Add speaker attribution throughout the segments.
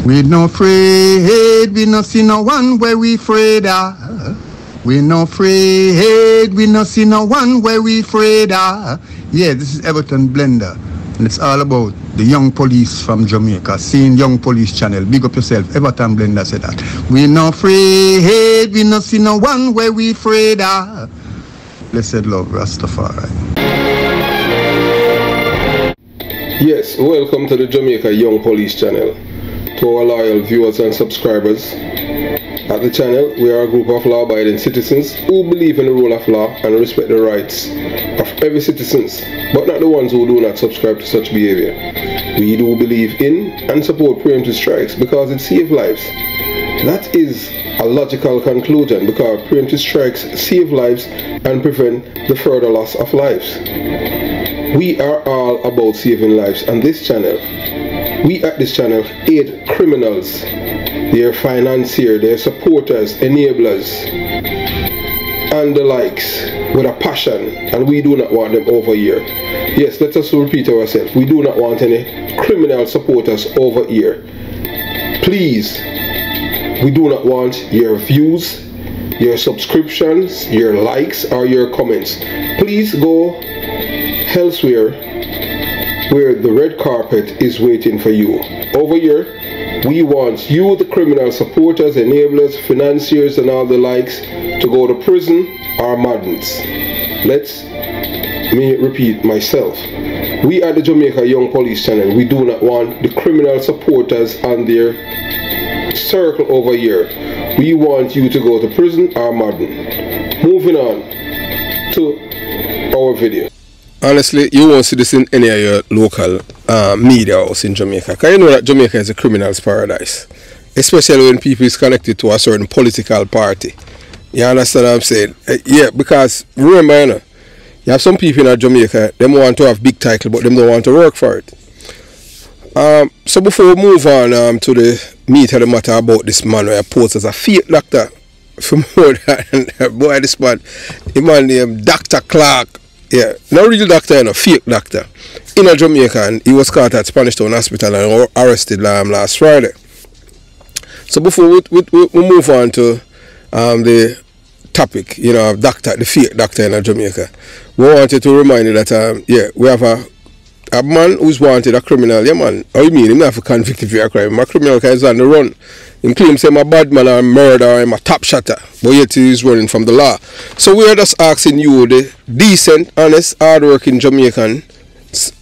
Speaker 1: We no afraid, we no see no one where we afraid of. We no afraid, we no see no one where we afraid of. Yeah, this is Everton Blender, and it's all about the young police from Jamaica. Seeing Young Police Channel. Big up yourself, Everton Blender said that. We no afraid, we no see no one where we afraid of. Blessed love, Rastafari.
Speaker 2: Yes, welcome to the Jamaica Young Police Channel. To our loyal viewers and subscribers, at the channel we are a group of law-abiding citizens who believe in the rule of law and respect the rights of every citizen, but not the ones who do not subscribe to such behavior. We do believe in and support preemptive strikes because it saves lives. That is a logical conclusion because preemptive strikes save lives and prevent the further loss of lives. We are all about saving lives on this channel. We at this channel aid criminals, their financiers, their supporters, enablers, and the likes with a passion, and we do not want them over here. Yes, let us repeat ourselves. We do not want any criminal supporters over here. Please, we do not want your views, your subscriptions, your likes, or your comments. Please go elsewhere where the red carpet is waiting for you. Over here, we want you, the criminal supporters, enablers, financiers, and all the likes, to go to prison or madness. Let me repeat myself. We at the Jamaica Young Police Channel, we do not want the criminal supporters and their circle over here. We want you to go to prison or madden. Moving on to our video. Honestly, you won't see this in any of your local media house in Jamaica. Because you know that Jamaica is a criminal's paradise. Especially when people is connected to a certain political party. You understand what I'm saying? Yeah, because remember, you know, you have some people in Jamaica, they want to have big title, but they don't want to work for it. So before we move on to the meat of the matter about this man who posed as a fake doctor, for more than boy, this man, the man named Dr. Clark. Yeah, no real doctor, no fake doctor. In a Jamaica, and he was caught at Spanish Town Hospital and arrested last Friday. So before we move on to the topic, you know, the fake doctor in Jamaica, we wanted to remind you that yeah, we have a man who's wanted, a criminal. Yeah, man. How you mean? He's not convicted for a crime. A criminal is on the run. He claims he's a bad man or a murderer or a top shotter, but yet he's running from the law. So we are just asking you, the decent, honest, hard-working Jamaican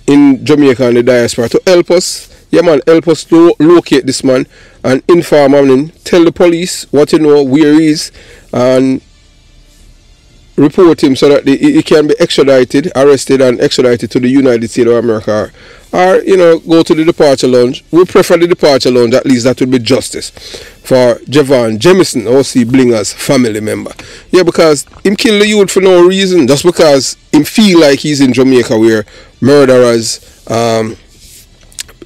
Speaker 2: in Jamaica and the diaspora, to help us. Yeah, man, help us to locate this man and inform him, tell the police what you know, where he is, and report him so that he can be extradited, arrested and extradited to the United States of America, or you know, go to the departure lounge. We prefer the departure lounge, at least that would be justice for Javon Jamison, O.C. Blinger's family member. Yeah, because him kill the youth for no reason, just because him feel like he's in Jamaica where murderers,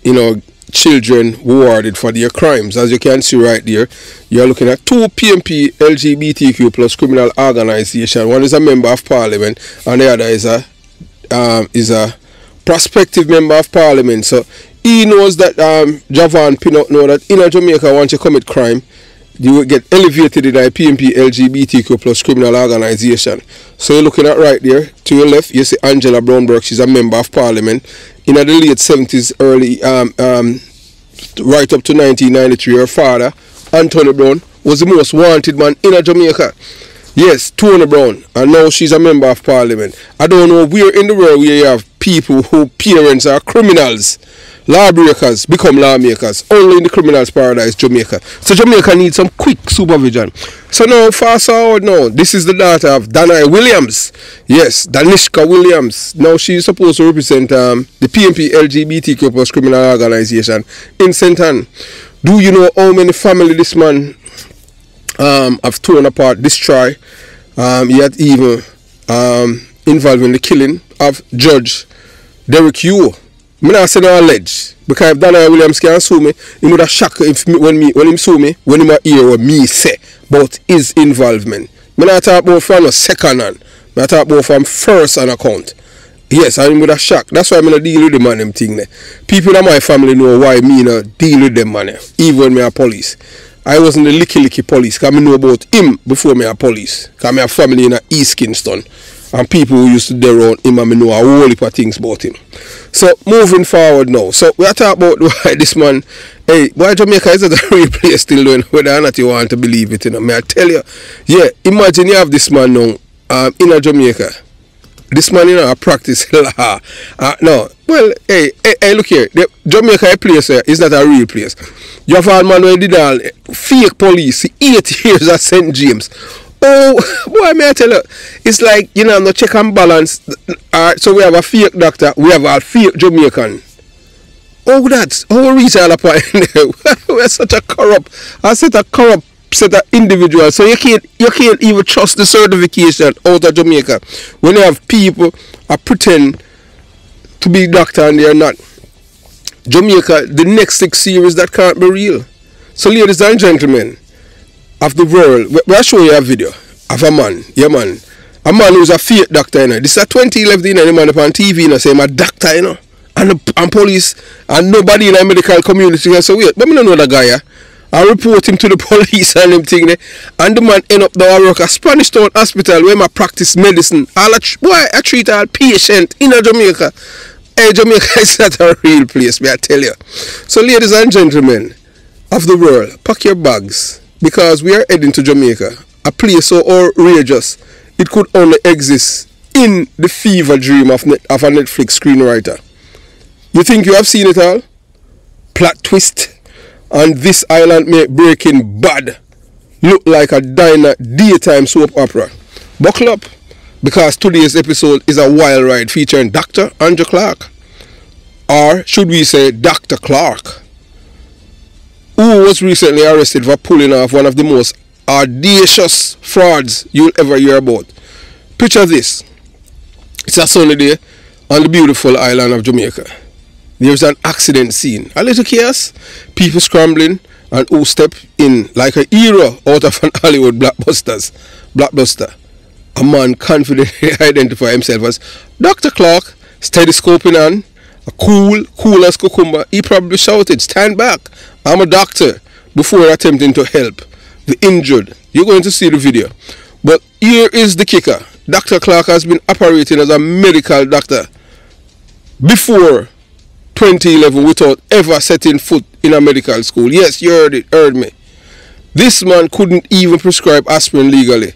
Speaker 2: you know, children rewarded for their crimes. As you can see right there, you're looking at two PMP LGBTQ plus criminal organization. One is a member of parliament and the other is a prospective member of parliament. So he knows that Javon Pinot know that in Jamaica, once you commit crime, you will get elevated in a PMP LGBTQ plus criminal organization. So you're looking at right there to your left, you see Angela Brownberg. She's a member of parliament in the late 70s, early right up to 1993. Her father, Anthony Brown, was the most wanted man in Jamaica. Yes, Tony Brown, and now she's a member of parliament. I don't know where in the world where you have people whose parents are criminals, lawbreakers, become lawmakers. Only in the criminal's paradise, Jamaica. So Jamaica needs some quick supervision. So now, fast forward now, this is the daughter of Danai Williams. Yes, Danishka Williams. Now she's supposed to represent the PMP LGBTQ plus criminal organization in St. Ann. Do you know how many family this man have torn apart, destroyed, yet even involved in the killing of Judge Derek Yu? I'm not saying no allege, because if Daniel Williams can sue me, he would have shocked when he sue me, when he hear what me say about his involvement. I'm not talking about from a second hand, I'm talking about from first hand account. Yes, I'm with a shock. That's why I'm not deal with them man them thing there. People in my family know why me not deal with them man, even when me a police. I wasn't the licky police, because I know about him before me a police. Because I have family in East Kingston. And people who used to be around him and me know a whole heap of things about him. So moving forward now. So we are talking about why this man, hey, why Jamaica is a real place still doing, whether or not you want to believe it, you know. May I tell you, yeah, imagine you have this man now in a Jamaica. This man, you know, practice law. No, well, hey, look here. The Jamaica a place is not a real place. You have a man who did all fake police, 8 years at St. James. Oh, boy, may I tell you, it's like, you know, no check and balance. So we have a fake doctor, we have a fake Jamaican. Oh, that's how we reach all the point there. We're such a corrupt set of individuals. So you can't even trust the certification out of Jamaica when you have people pretend to be doctor and they're not. Jamaica, the next 6 series that can't be real. So ladies and gentlemen of the world, we'll show you a video of a man, a man who's a fake doctor, you know. This is a 2011, you know, the man up on TV, you know, say I'm a doctor, you know, and police, and nobody in the medical community can say, wait, but me don't know the guy, yeah. I report him to the police and them thing there, and the man end up there work at Spanish Town Hospital where I practice medicine. I treat all patient in a Jamaica. Hey, Jamaica is not a real place, may I tell you. So ladies and gentlemen of the world, pack your bags, because we are heading to Jamaica, a place so outrageous it could only exist in the fever dream of a Netflix screenwriter. You think you have seen it all? Plot twist. And this island make Breaking Bad look like a daytime soap opera. Buckle up, because today's episode is a wild ride featuring Dr. Andrew Clark, or should we say Dr. Clark, who was recently arrested for pulling off one of the most audacious frauds you'll ever hear about. Picture this. It's a sunny day on the beautiful island of Jamaica. There's an accident scene, a little chaos, people scrambling, and who step in like a hero out of an Hollywood blockbuster. A man confidently identify himself as Dr. Clark, stethoscoping on, cool as cucumber. He probably shouted, "Stand back, I'm a doctor," before attempting to help the injured. You're going to see the video. But here is the kicker. Dr. Clark has been operating as a medical doctor before 2011 without ever setting foot in a medical school. Yes, you heard me. This man couldn't even prescribe aspirin legally.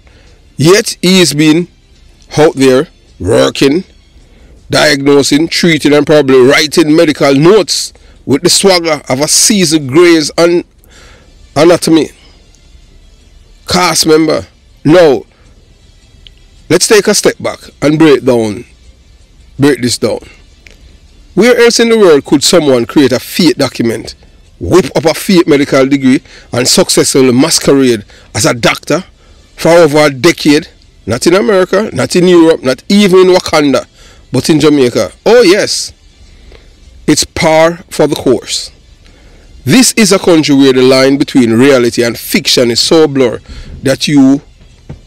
Speaker 2: Yet he has been out there working, diagnosing, treating, and probably writing medical notes with the swagger of a Caesar Gray's anatomy cast member. Now, let's take a step back and break this down. Where else in the world could someone create a fake document, whip up a fake medical degree, and successfully masquerade as a doctor for over a decade? Not in America, not in Europe, not even in Wakanda, but in Jamaica. Oh yes, it's par for the course. This is a country where the line between reality and fiction is so blurred that you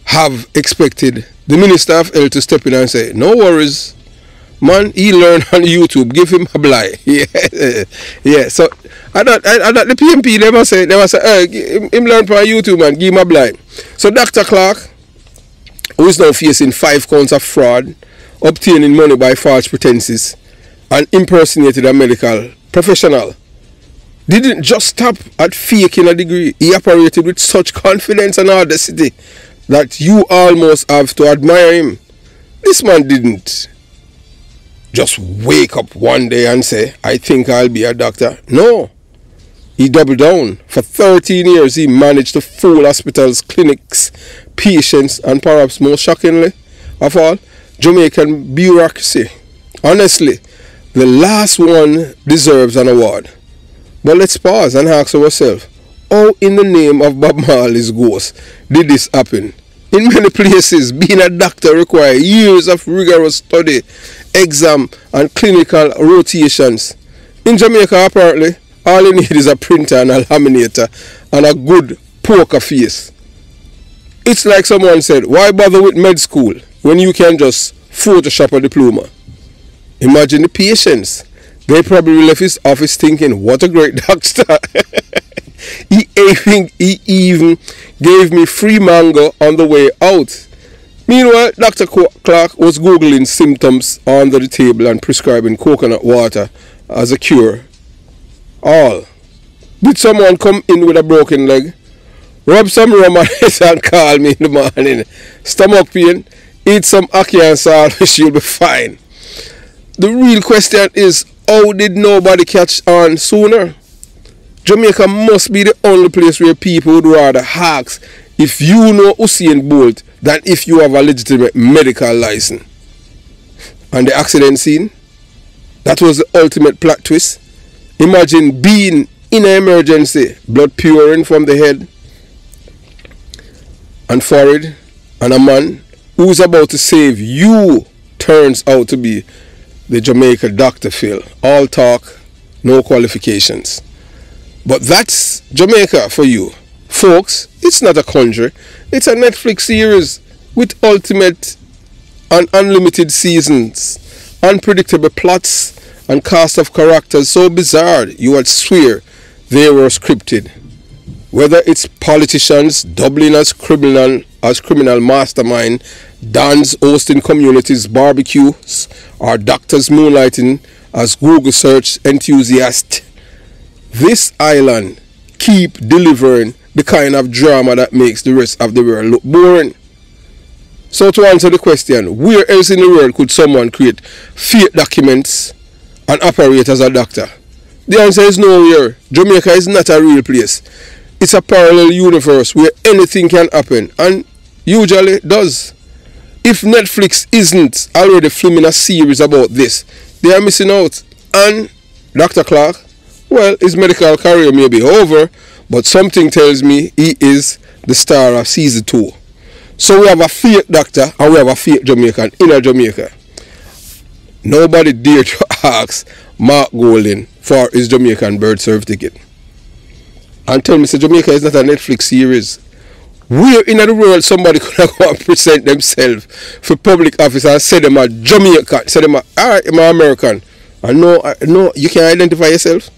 Speaker 2: have expected the Minister of Health to step in and say, "No worries, man, he learned on YouTube, give him a blind." Yeah. So I thought the PMP they must say, him learn from YouTube, man, give him a blind. So Dr. Clark, who is now facing 5 counts of fraud, obtaining money by false pretenses, and impersonated a medical professional, didn't just stop at faking a degree. He operated with such confidence and audacity that you almost have to admire him. This man didn't just wake up one day and say, "I think I'll be a doctor." No. He doubled down. For 13 years, he managed to fool hospitals, clinics, patients, and perhaps most shockingly of all, Jamaican bureaucracy. Honestly, the last one deserves an award. But let's pause and ask ourselves, how in the name of Bob Marley's ghost did this happen? In many places, being a doctor requires years of rigorous study, exam, and clinical rotations. In Jamaica, apparently, all you need is a printer and a laminator and a good poker face. It's like someone said, why bother with med school when you can just Photoshop a diploma? Imagine the patients. They probably left his office thinking, what a great doctor. He even gave me free mango on the way out. Meanwhile, Dr. Clark was Googling symptoms under the table and prescribing coconut water as a cure. All. Did someone come in with a broken leg? Rub some rum on it and call me in the morning. Stomach pain? Eat some ackee and saltfish, you'll be fine. The real question is, how did nobody catch on sooner? Jamaica must be the only place where people would rather ask if you know Usain Bolt than if you have a legitimate medical license. And the accident scene? That was the ultimate plot twist. Imagine being in an emergency, blood pouring from the head and forehead, and a man who's about to save you turns out to be the Jamaica Dr. Phil. All talk, no qualifications. But that's Jamaica for you. Folks, it's not a country. It's a Netflix series with ultimate and unlimited seasons, unpredictable plots, and cast of characters so bizarre you would swear they were scripted. Whether it's politicians doubling as criminal mastermind, dons hosting communities barbecues, or doctors moonlighting as Google search enthusiasts, this island keep delivering the kind of drama that makes the rest of the world look boring. So to answer the question, where else in the world could someone create fake documents and operate as a doctor? The answer is nowhere. Jamaica is not a real place. It's a parallel universe where anything can happen, and usually does. If Netflix isn't already filming a series about this, they are missing out. And Dr. Clark, well, his medical career may be over, but something tells me he is the star of season 2. So we have a fake doctor and we have a fake Jamaican in a Jamaica. Nobody dare to ask Mark Golding for his Jamaican birth certificate. And tell me, so Jamaica is not a Netflix series. Where in the world somebody could go and present themselves for public office and say them a Jamaican, say them alright, I'm American. And no, you can identify yourself.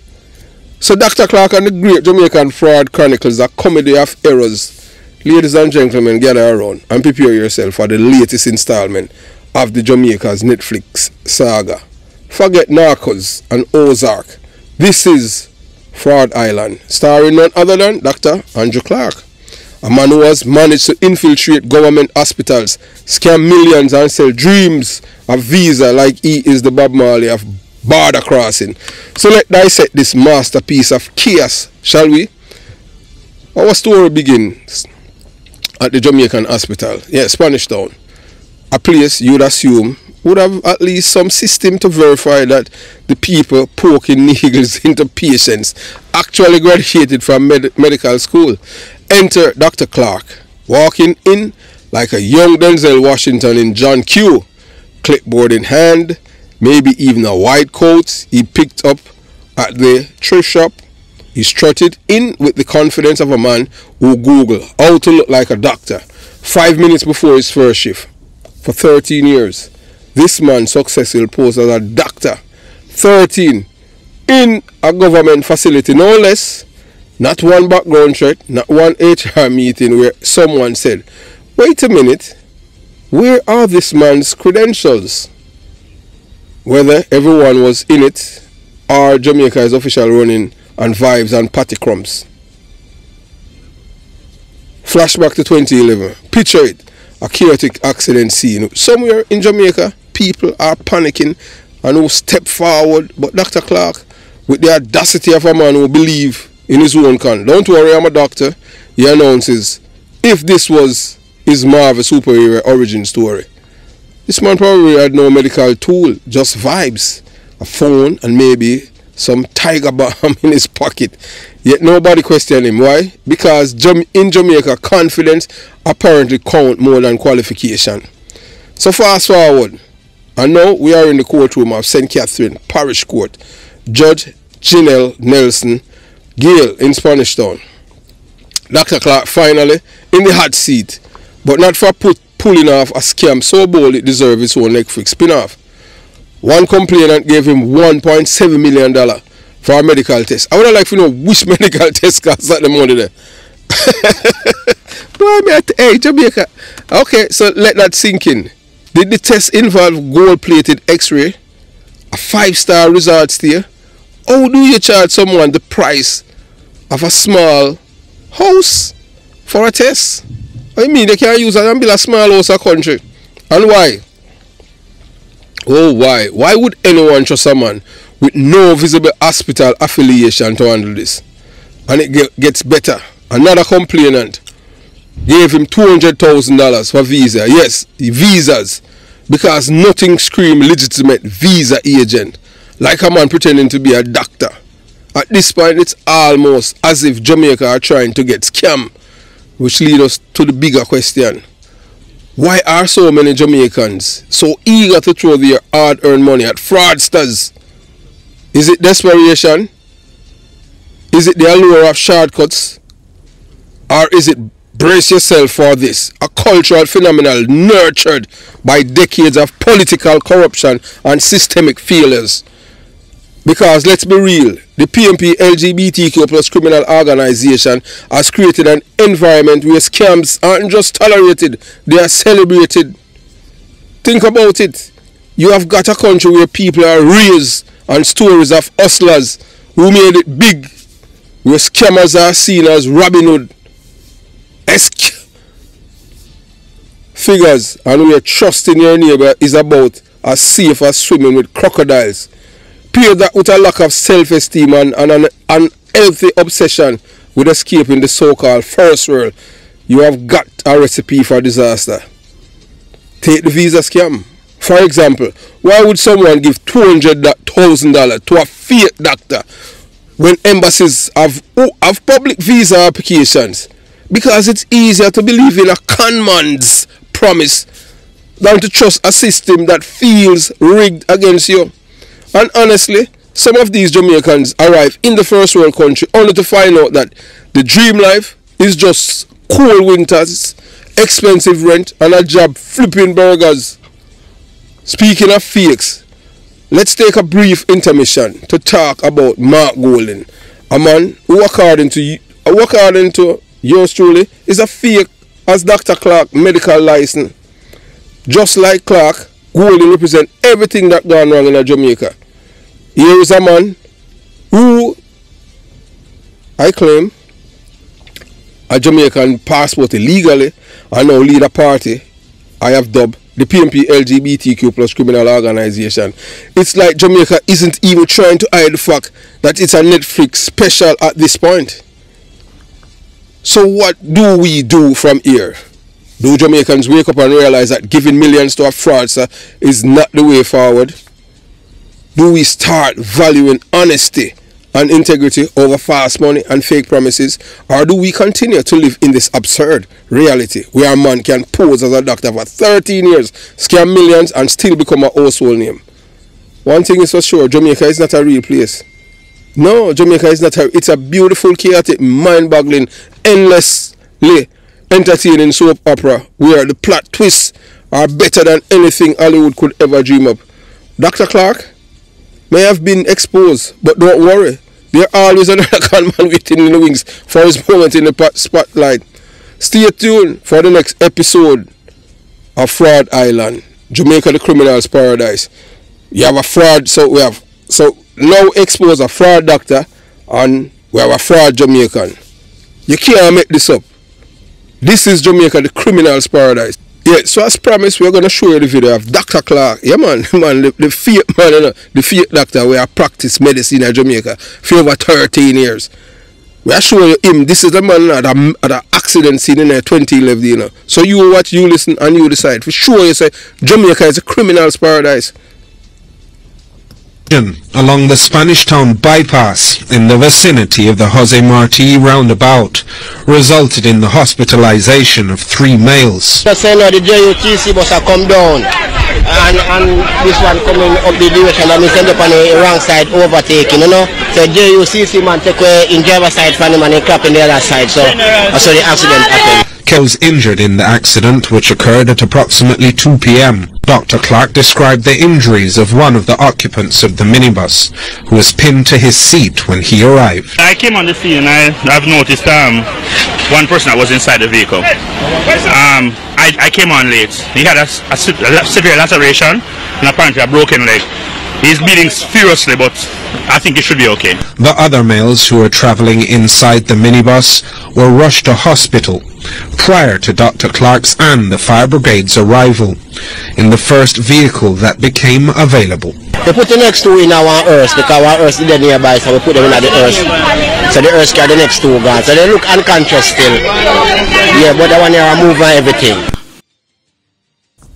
Speaker 2: So Dr. Clark and the Great Jamaican Fraud Chronicles, a comedy of errors. Ladies and gentlemen, gather around and prepare yourself for the latest installment of the Jamaica's Netflix saga. Forget Narcos and Ozark. This is Fraud Island, starring none other than Dr. Andrew Clark, a man who has managed to infiltrate government hospitals, scam millions and sell dreams of visa like he is the Bob Marley of border crossing. So let's dissect this masterpiece of chaos, shall we? Our story begins at the Jamaican hospital, Spanish Town, a place you would assume would have at least some system to verify that the people poking needles into patients actually graduated from medical school. Enter Dr. Clark, walking in like a young Denzel Washington in John Q, clipboard in hand, maybe even a white coat he picked up at the thrift shop. He strutted in with the confidence of a man who Googled how to look like a doctor 5 minutes before his first shift. For 13 years, this man successfully posed as a doctor. 13 in a government facility, no less. Not one background check, not one HR meeting where someone said, wait a minute, where are this man's credentials? Whether everyone was in it or Jamaica's official running and vibes and patty crumbs. Flashback to 2011. Picture it, a chaotic accident scene. Somewhere in Jamaica, people are panicking and who step forward, but Dr. Clark, with the audacity of a man who believes in his own can. Don't worry, I'm a doctor. He announces, if this was his Marvel superhero origin story. This man probably had no medical tool, just vibes, a phone and maybe some tiger balm in his pocket. Yet nobody questioned him. Why? Because in Jamaica, confidence apparently counts more than qualification. So fast forward, and now we are in the courtroom of St. Catherine Parish Court. Judge Janelle Nelson Gale in Spanish Town. Dr. Clark finally in the hot seat, but not for pulling off a scam so bold it deserves its own Netflix spin-off. One complainant gave him $1.7 million for a medical test. I would have liked to know which medical test costs that the money there. Boy, hey, Jamaica. Okay, so let that sink in. Did the test involve gold-plated x-ray? A 5-star resort stay? How do you charge someone the price of a small house for a test? I mean, they can't use and build a small house in a country. And why? Oh, why? Why would anyone trust a man with no visible hospital affiliation to handle this? And it gets better. Another complainant gave him $200,000 for visa. Yes, visas. Because nothing screamed legitimate visa agent like a man pretending to be a doctor. At this point, it's almost as if Jamaica are trying to get scammed, which leads us to the bigger question. Why are so many Jamaicans so eager to throw their hard-earned money at fraudsters? Is it desperation? Is it the allure of shortcuts? Or is it brace yourself for this, a cultural phenomenon nurtured by decades of political corruption and systemic failures? Because let's be real, the PMP LGBTQ plus criminal organization has created an environment where scams aren't just tolerated, they are celebrated. Think about it. You have got a country where people are raised on stories of hustlers who made it big, where scammers are seen as Robin Hood-esque figures, and where trusting your neighbor is about as safe as swimming with crocodiles. Pair that with a lack of self-esteem and an unhealthy obsession with escaping the so-called first world, you have got a recipe for disaster. Take the visa scam. For example, why would someone give $200,000 to a fake doctor when embassies have public visa applications? Because it's easier to believe in a conman's promise than to trust a system that feels rigged against you. And honestly, some of these Jamaicans arrive in the first world country only to find out that the dream life is just cold winters, expensive rent, and a job flipping burgers. Speaking of fakes, let's take a brief intermission to talk about Mark Golden, a man who according to yours truly is a fake as Dr. Clark medical license. Just like Clark, Golden represents everything that gone wrong in Jamaica. Here is a man who, I claim, a Jamaican passport illegally and now lead a party I have dubbed the PMP LGBTQ plus criminal organization. It's like Jamaica isn't even trying to hide the fact that it's a Netflix special at this point. So what do we do from here? Do Jamaicans wake up and realize that giving millions to a fraudster is not the way forward? Do we start valuing honesty and integrity over fast money and fake promises? Or do we continue to live in this absurd reality where a man can pose as a doctor for 13 years, scam millions and still become a household name? One thing is for sure, Jamaica is not a real place. No, Jamaica is not it's a beautiful, chaotic, mind-boggling, endlessly entertaining soap opera where the plot twists are better than anything Hollywood could ever dream up. Dr. Clark may have been exposed, but don't worry. There's always another conman waiting in the wings for his moment in the spotlight. Stay tuned for the next episode of Fraud Island, Jamaica the criminal's paradise. You have a fraud, so now expose a fraud doctor and we have a fraud Jamaican. You can't make this up. This is Jamaica the criminal's paradise. Yeah, so as promised, we're going to show you the video of Dr. Clark. Yeah, man, the fake man, you know, the fake doctor where I practice medicine in Jamaica for over 13 years. We are showing you him. This is the man at an accident scene in 2011, you know. So you watch, you listen, and you decide. For sure, you say Jamaica is a criminal's paradise.
Speaker 3: Along the Spanish Town bypass in the vicinity of the Jose Marti roundabout resulted in the hospitalization of 3 males.
Speaker 4: Just say no, the JUTC bus come down. and this one coming up the direction and he send up on the wrong side overtaking, you know. So JUCC man take away in driver side from him and he clap in the other side. So that's how the accident happened.
Speaker 3: Was injured in the accident, which occurred at approximately 2 p.m. Dr. Clark described the injuries of one of the occupants of the minibus, who was pinned to his seat when he arrived.
Speaker 5: I came on the scene and I've noticed one person that was inside the vehicle. I came on late. He had a severe laceration and apparently a broken leg. He's bleeding furiously, but I think he should be okay.
Speaker 3: The other males who were traveling inside the minibus were rushed to hospital prior to Dr. Clark's and the fire brigade's arrival in the first vehicle that became available.
Speaker 4: We put the next two in our hearse because our hearse is nearby, so we put them in the hearse. So the hearse carry the next two gone. So they look unconscious still. Yeah, but the one here are moving everything.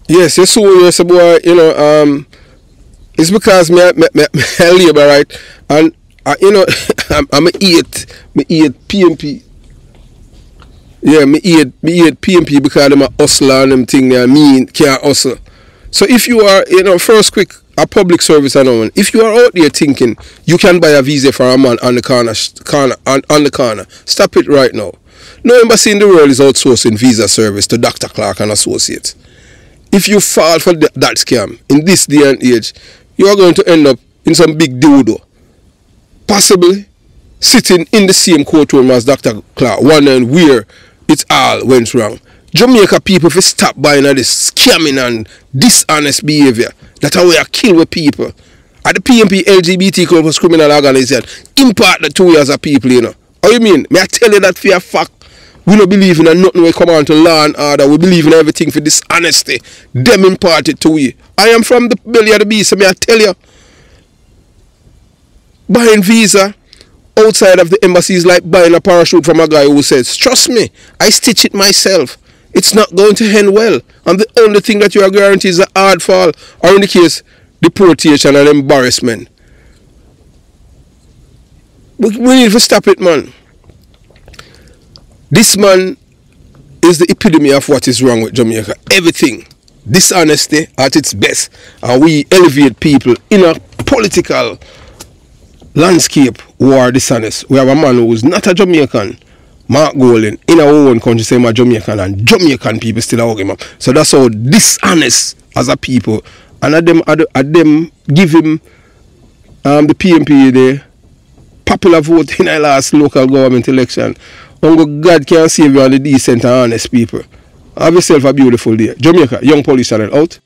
Speaker 2: Yes, you saw yes, boy, you know, it's because me labor, right? And you know, I'm eat PMP. Yeah, me eat PMP because I'm a hustler and them thing there. Me can't hustle. So if you are, you know, first quick a public service and all, if you are out there thinking you can buy a visa for a man on the corner, stop it right now. No embassy in the world is outsourcing visa service to Dr. Clark and Associates. If you fall for that scam in this day and age, you are going to end up in some big dodo, possibly sitting in the same courtroom as Dr. Clark, wondering where it all went wrong. Jamaica people, if you stop buying all this scamming and dishonest behavior, that's how we are killing people. At the PMP LGBT plus criminal organization, impart the 2 years of people, you know. How you mean? May I tell you that for a fact? We don't believe in nothing we come on to law and order. We believe in everything for dishonesty. Them imparted to we. I am from the belly of the beast, so may I tell you. Buying visa outside of the embassy is like buying a parachute from a guy who says, trust me, I stitch it myself. It's not going to end well. And the only thing that you are guaranteed is a hard fall, or in the case, deportation and embarrassment. We need to stop it, man. This man is the epitome of what is wrong with Jamaica. Everything. Dishonesty at its best. And we elevate people in a political landscape who are dishonest. We have a man who is not a Jamaican, Mark Golding, in our own country, say I'm a Jamaican, and Jamaican people still hug him up. So that's how dishonest as a people. And at them give him the PMP the popular vote in our last local government election. Only God can save you on the decent and honest people. Have yourself a beautiful day. Jamaica, Young Police Channel out.